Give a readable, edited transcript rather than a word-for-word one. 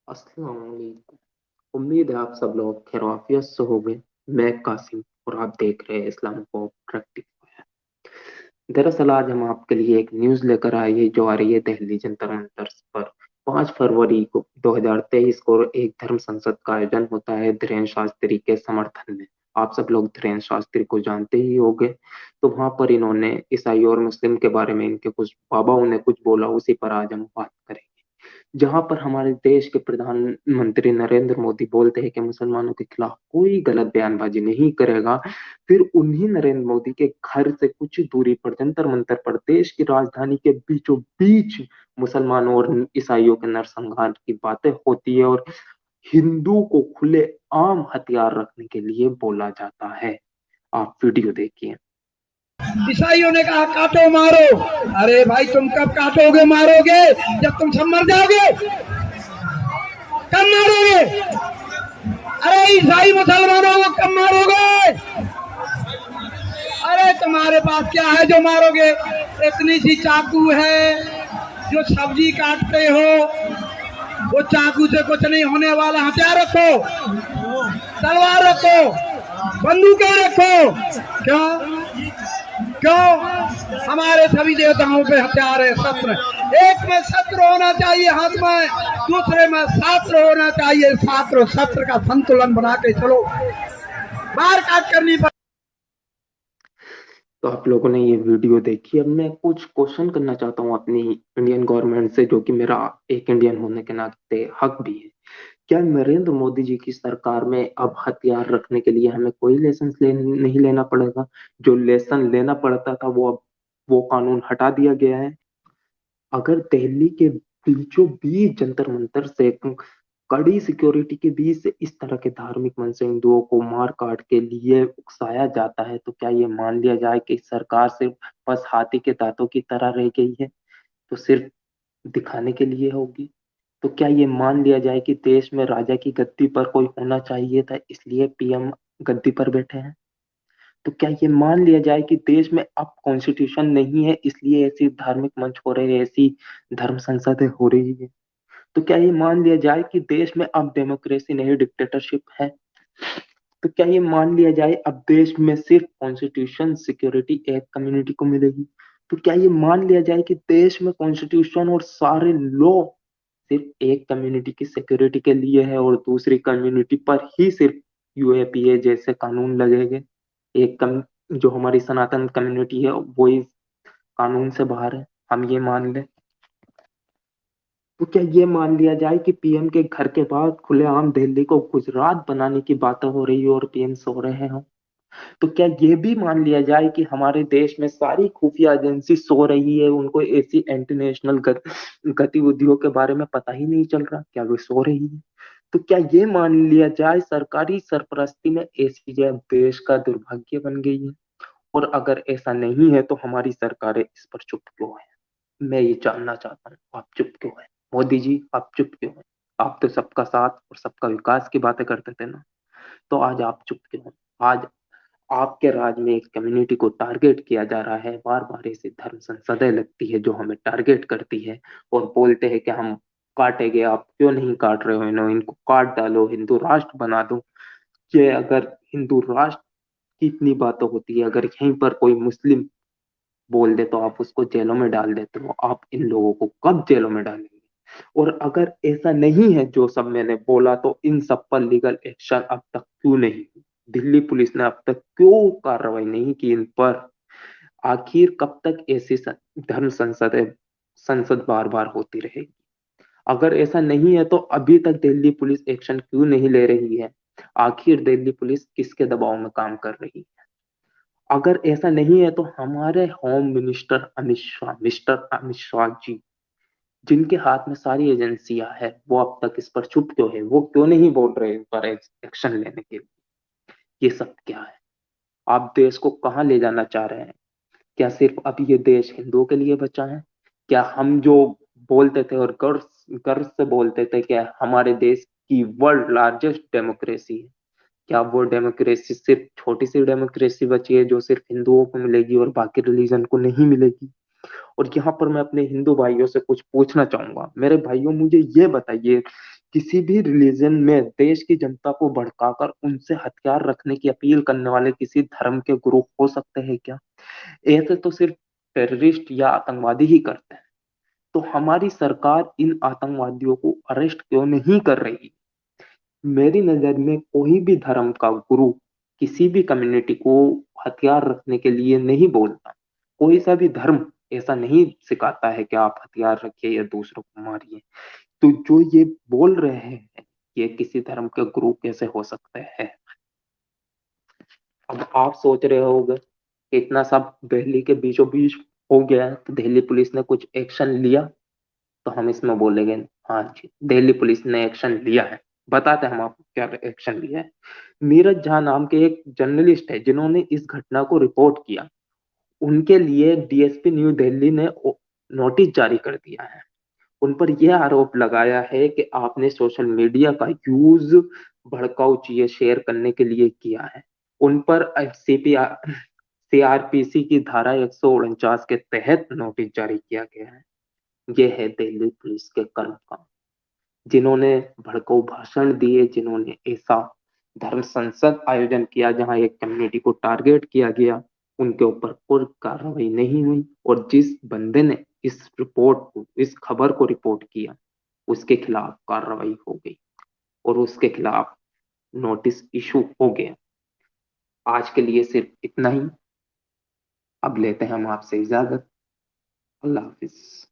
अस्सलाम वालेकुम। उम्मीद है आप सब लोग खैरियत से होंगे। मैं कासिम और आप देख रहे हैं इस्लामोफोब रेक्टिफायर। दरअसल आज हम आपके लिए एक न्यूज़ लेकर आए हैं जो आ रही है दिल्ली जंतर मंतर पर। 5 फरवरी को 2023 को एक धर्म संसद का आयोजन होता है धीरेन्द्र शास्त्री के समर्थन में। आप सब लोग धीरेन्द्र शास्त्री को जानते ही होंगे। तो वहां पर इन्होंने ईसाई और मुस्लिम के बारे में इनके कुछ बाबाओं ने कुछ बोला, उसी पर आज हम बात करेंगे। जहां पर हमारे देश के प्रधानमंत्री नरेंद्र मोदी बोलते हैं कि मुसलमानों के खिलाफ कोई गलत बयानबाजी नहीं करेगा, फिर उन्हीं नरेंद्र मोदी के घर से कुछ दूरी पर जंतर मंतर पर देश की राजधानी के बीचों बीच मुसलमानों और ईसाइयों के नरसंहार की बातें होती है और हिंदू को खुले आम हथियार रखने के लिए बोला जाता है। आप वीडियो देखिए। ईसाइयों ने कहा काटो मारो। अरे भाई तुम कब काटोगे मारोगे? जब तुम सब मर जाओगे कब मारोगे? अरे ईसाई मुसलमानों को कब मारोगे? अरे तुम्हारे पास क्या है जो मारोगे? इतनी सी चाकू है जो सब्जी काटते हो, वो चाकू से कुछ नहीं होने वाला। हथियार रखो, तलवार रखो, बंदूकें रखो। क्यों क्यों? हमारे सभी देवताओं पे हथियार है, शस्त्र। एक में शस्त्र होना चाहिए हाथ में, दूसरे में शास्त्र होना चाहिए। शास्त्र और शस्त्र का संतुलन बना के चलो, मार काट करनी पड़े। तो आप लोगों ने ये वीडियो देखी। अब मैं कुछ क्वेश्चन करना चाहता हूँ अपनी इंडियन गवर्नमेंट से, जो कि मेरा एक इंडियन होने के नाते हक भी है। क्या नरेंद्र मोदी जी की सरकार में अब हथियार रखने के लिए हमें कोई नहीं लेना पड़ेगा? जो लेसन लेना पड़ता था वो अब वो कानून हटा दिया गया है। अगर दिल्ली के बीचों बीच जंतर मंतर से कड़ी सिक्योरिटी के बीच से इस तरह के धार्मिक मन से हिंदुओं को मार काट के लिए उकसाया जाता है, तो क्या ये मान लिया जाए कि सरकार सिर्फ बस हाथी के दांतों की तरह रह गई है, तो सिर्फ दिखाने के लिए होगी? तो क्या ये मान लिया जाए कि देश में राजा की गद्दी पर कोई होना चाहिए था, इसलिए पीएम गद्दी पर बैठे हैं? तो क्या ये मान लिया जाए कि देश में अब कॉन्स्टिट्यूशन नहीं है, इसलिए ऐसी धार्मिक मंच हो रहे हैं, ऐसी धर्म संसदें हो रही है? तो क्या ये मान लिया जाए कि देश में अब डेमोक्रेसी नहीं डिक्टेटरशिप है? तो क्या ये मान लिया जाए अब देश में सिर्फ कॉन्स्टिट्यूशन सिक्योरिटी एक कम्युनिटी को मिलेगी? तो क्या ये मान लिया जाए कि देश में कॉन्स्टिट्यूशन और सारे लॉ सिर्फ एक कम्युनिटी की सिक्योरिटी के लिए है और दूसरी कम्युनिटी पर ही सिर्फ यूएपीए जैसे कानून लगेंगे? एक कम जो हमारी सनातन कम्युनिटी है वो इस कानून से बाहर है, हम ये मान लें? तो क्या ये मान लिया जाए कि पीएम के घर के बाद खुलेआम दिल्ली को गुजरात बनाने की बातें हो रही है और पीएम सो रहे हैं? तो क्या ये भी मान लिया जाए कि हमारे देश में सारी खुफिया एजेंसी सो रही है, उनको ऐसी इंटरनेशनल गतिविधियों के बारे में पता ही नहीं चल रहा, क्या वो सो रही है? तो क्या ये मान लिया जाए सरकारी सरपरस्ती में एसीजे देश का दुर्भाग्य बन गई है? और अगर ऐसा नहीं है तो हमारी सरकारें इस पर चुप क्यों है? मैं ये जानना चाहता हूँ, आप चुप क्यों है? मोदी जी आप चुप क्यों है? आप तो सबका साथ और सबका विकास की बातें करते थे ना, तो आज आप चुप क्यों हैं? आज आपके राज में एक कम्युनिटी को टारगेट किया जा रहा है, बार बार ऐसी धर्म संसदें लगती है जो हमें टारगेट करती है और बोलते हैं कि हम काटेंगे, आप क्यों नहीं काट रहे हो? इनको काट डालो, हिंदू राष्ट्र बना दो। ये अगर हिंदू राष्ट्र की इतनी बातें होती है, अगर यहीं पर कोई मुस्लिम बोल दे तो आप उसको जेलों में डाल देते हो, आप इन लोगों को कब जेलों में डालेंगे? और अगर ऐसा नहीं है जो सब मैंने बोला, तो इन सब पर लीगल एक्शन अब तक क्यों नहीं? दिल्ली पुलिस ने अब तक क्यों कार्रवाई नहीं की इन पर? आखिर कब तक ऐसी धर्म संसद बार बार होती रहेगी? अगर ऐसा नहीं है तो अभी तक दिल्ली पुलिस एक्शन क्यों नहीं ले रही है? आखिर दिल्ली पुलिस किसके दबाव में काम कर रही है? अगर ऐसा नहीं है तो हमारे home minister mister Amit Shah ji, जिनके हाथ में सारी एजेंसियां है, वो अब तक इस पर चुप क्यों है? वो क्यों नहीं बोल रहे इन पर एक्शन लेने के लिए? ये सब क्या है? आप देश को कहाँ ले जाना चाह रहे हैं? क्या सिर्फ अब ये देश हिंदुओं के लिए बचा है? क्या हम जो बोलते थे और गर्व गर्व से बोलते थे कि हमारे देश की वर्ल्ड लार्जेस्ट डेमोक्रेसी है, क्या वो डेमोक्रेसी सिर्फ छोटी सी डेमोक्रेसी बची है जो सिर्फ हिंदुओं को मिलेगी और बाकी रिलीजन को नहीं मिलेगी? और यहाँ पर मैं अपने हिंदू भाइयों से कुछ पूछना चाहूंगा। मेरे भाइयों, मुझे ये बताइए, किसी भी रिलीजन में देश की जनता को भड़काकर उनसे हथियार रखने की अपील करने वाले किसी धर्म के गुरु हो सकते हैं क्या? ऐसे तो सिर्फ टेररिस्ट या आतंकवादी ही करते हैं। तो हमारी सरकार इन आतंकवादियों को अरेस्ट क्यों नहीं कर रही? मेरी नजर में कोई भी धर्म का गुरु किसी भी कम्युनिटी को हथियार रखने के लिए नहीं बोलता। कोई सा भी धर्म ऐसा नहीं सिखाता है कि आप हथियार रखिए या दूसरों को मारिए। तो जो ये बोल रहे हैं, ये किसी धर्म के गुरु कैसे हो सकते हैं? अब आप सोच रहे होंगे कि इतना सब दिल्ली के बीचों बीच हो गया है, तो दिल्ली पुलिस ने कुछ एक्शन लिया? तो हम इसमें बोलेंगे हाँ जी, दिल्ली पुलिस ने एक्शन लिया है। बताते हैं हम आपको क्या एक्शन लिया है। नीरज झा नाम के एक जर्नलिस्ट है जिन्होंने इस घटना को रिपोर्ट किया। उनके लिए डीएसपी न्यू दिल्ली ने नोटिस जारी कर दिया है। उन पर यह आरोप लगाया है कि आपने सोशल मीडिया का यूज भड़काऊ चीजें शेयर करने के लिए किया है। उन पर सीआरपीसी की धारा 149 के तहत नोटिस जारी किया गया है। ये है दिल्ली पुलिस के कर्मकांड, जिन्होंने भड़काऊ भाषण दिए, जिन्होंने ऐसा धर्म संसद आयोजन किया जहां एक कम्युनिटी को टारगेट किया गया, उनके ऊपर कोई कार्रवाई नहीं हुई। और जिस बंदे ने इस खबर को रिपोर्ट किया, उसके खिलाफ कार्रवाई हो गई और उसके खिलाफ नोटिस इशू हो गया। आज के लिए सिर्फ इतना ही। अब लेते हैं हम आपसे इजाजत। अल्लाह हाफिज।